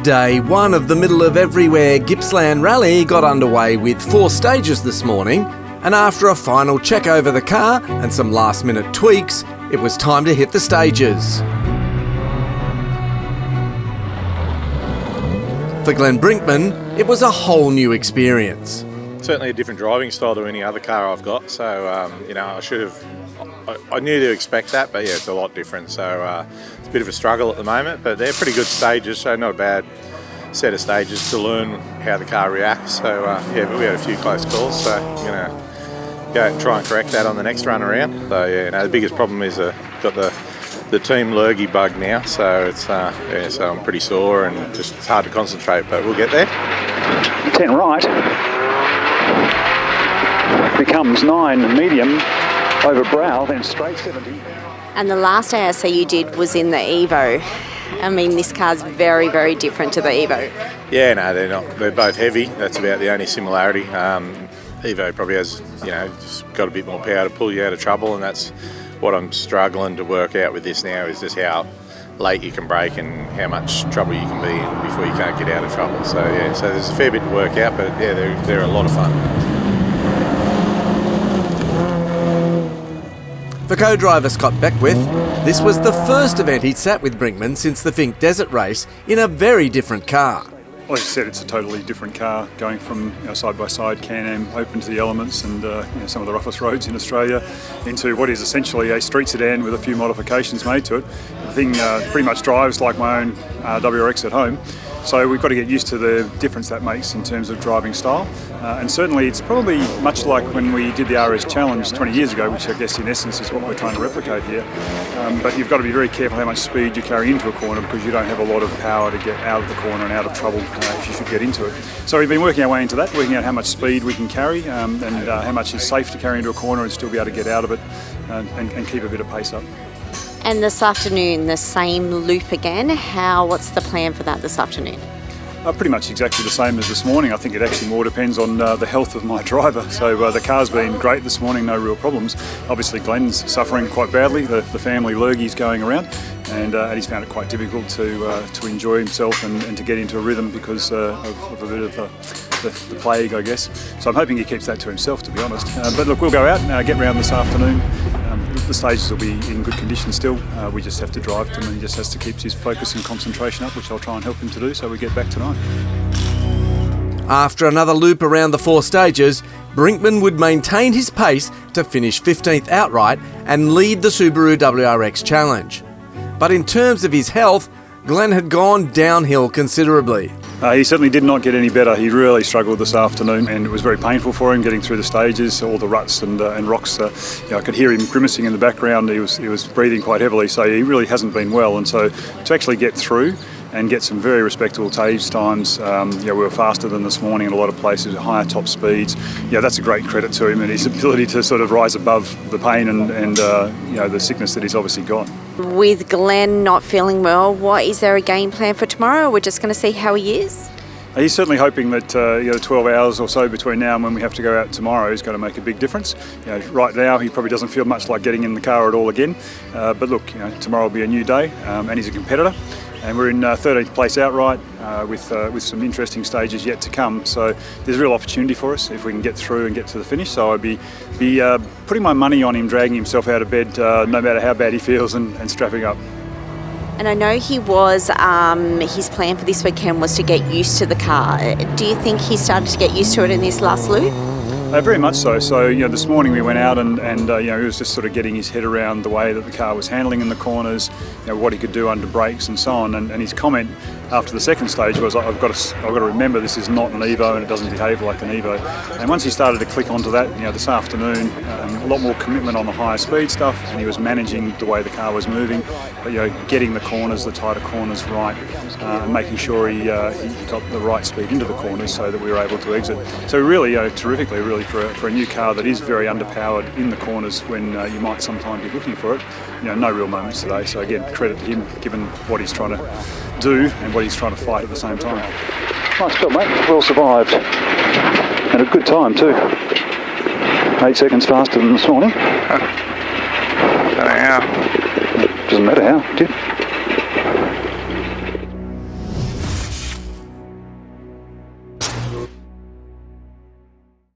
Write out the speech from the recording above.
Day one of the middle of everywhere Gippsland Rally got underway with 4 stages this morning, and after a final check over the car and some last minute tweaks, it was time to hit the stages. For Glenn Brinkman, it was a whole new experience. Certainly a different driving style to any other car I've got, so I knew to expect that, but yeah, it's a lot different, so it's a bit of a struggle at the moment, but they're pretty good stages, so not a bad set of stages to learn how the car reacts. So yeah, but we had a few close calls, so I'm going to go and try and correct that on the next run around. So yeah, the biggest problem is got the team lurgy bug now, so it's so I'm pretty sore and just it's hard to concentrate, but we'll get there. 10 right becomes 9 medium over brow, then straight 70. And the last ARC you did was in the Evo. I mean, this car's very, very different to the Evo. Yeah, no, they're not. They're both heavy. That's about the only similarity. Evo probably has, just got a bit more power to pull you out of trouble, and that's what I'm struggling to work out with this now, is just how late you can brake and how much trouble you can be in before you can't get out of trouble. So yeah, so there's a fair bit to work out, but yeah, they're a lot of fun. For co-driver Scott Beckwith, this was the first event he'd sat with Brinkman since the Finke Desert race in a very different car. Like I said, it's a totally different car, going from side-by-side Can-Am open to the elements and some of the roughest roads in Australia into what is essentially a street sedan with a few modifications made to it. The thing pretty much drives like my own WRX at home. So we've got to get used to the difference that makes in terms of driving style. And certainly it's probably much like when we did the RS Challenge 20 years ago, which I guess in essence is what we're trying to replicate here. But you've got to be very careful how much speed you carry into a corner, because you don't have a lot of power to get out of the corner and out of trouble if you should get into it. So we've been working our way into that, working out how much speed we can carry and how much is safe to carry into a corner and still be able to get out of it and keep a bit of pace up. And this afternoon, the same loop again. What's the plan for that this afternoon? Pretty much exactly the same as this morning. I think it actually more depends on the health of my driver. So the car's been great this morning, no real problems. Obviously Glenn's suffering quite badly, the family lurgy's going around, and he's found it quite difficult to enjoy himself and to get into a rhythm because of a bit of the plague, I guess. So I'm hoping he keeps that to himself, to be honest. But look, we'll go out and get round this afternoon. The stages will be in good condition still. We just have to drive them, and he just has to keep his focus and concentration up, which I'll try and help him to do so we get back tonight. After another loop around the 4 stages, Brinkman would maintain his pace to finish 15th outright and lead the Subaru WRX Challenge. But in terms of his health, Glenn had gone downhill considerably. He certainly did not get any better. He really struggled this afternoon, and it was very painful for him getting through the stages, all the ruts and rocks. I could hear him grimacing in the background. He was breathing quite heavily, so he really hasn't been well. And so to actually get through and get some very respectable stage times, we were faster than this morning in a lot of places, higher top speeds. That's a great credit to him and his ability to sort of rise above the pain and the sickness that he's obviously got. With Glenn not feeling well, is there a game plan for tomorrow? We're just going to see how he is? He's certainly hoping that 12 hours or so between now and when we have to go out tomorrow is going to make a big difference. Right now he probably doesn't feel much like getting in the car at all again. But look, tomorrow will be a new day, and he's a competitor. And we're in 13th place outright with some interesting stages yet to come. So there's a real opportunity for us if we can get through and get to the finish. So I'd be putting my money on him dragging himself out of bed no matter how bad he feels and strapping up. And I know he was, his plan for this weekend was to get used to the car. Do you think he started to get used to it in this last loop? Very much so. So, this morning we went out and he was just sort of getting his head around the way that the car was handling in the corners, what he could do under brakes and so on. And his comment after the second stage was, I've got to remember this is not an Evo and it doesn't behave like an Evo. And once he started to click onto that, this afternoon, a lot more commitment on the higher speed stuff, and he was managing the way the car was moving, but getting the corners, the tighter corners right, and making sure he got the right speed into the corners so that we were able to exit. So really, terrifically, really for a new car that is very underpowered in the corners when you might sometimes be looking for it. No real moments today. So again, credit to him given what he's trying to do and what he's trying to fight at the same time. Nice job, mate. Well survived. And a good time too. 8 seconds faster than this morning. Don't know how. Doesn't matter how, do you?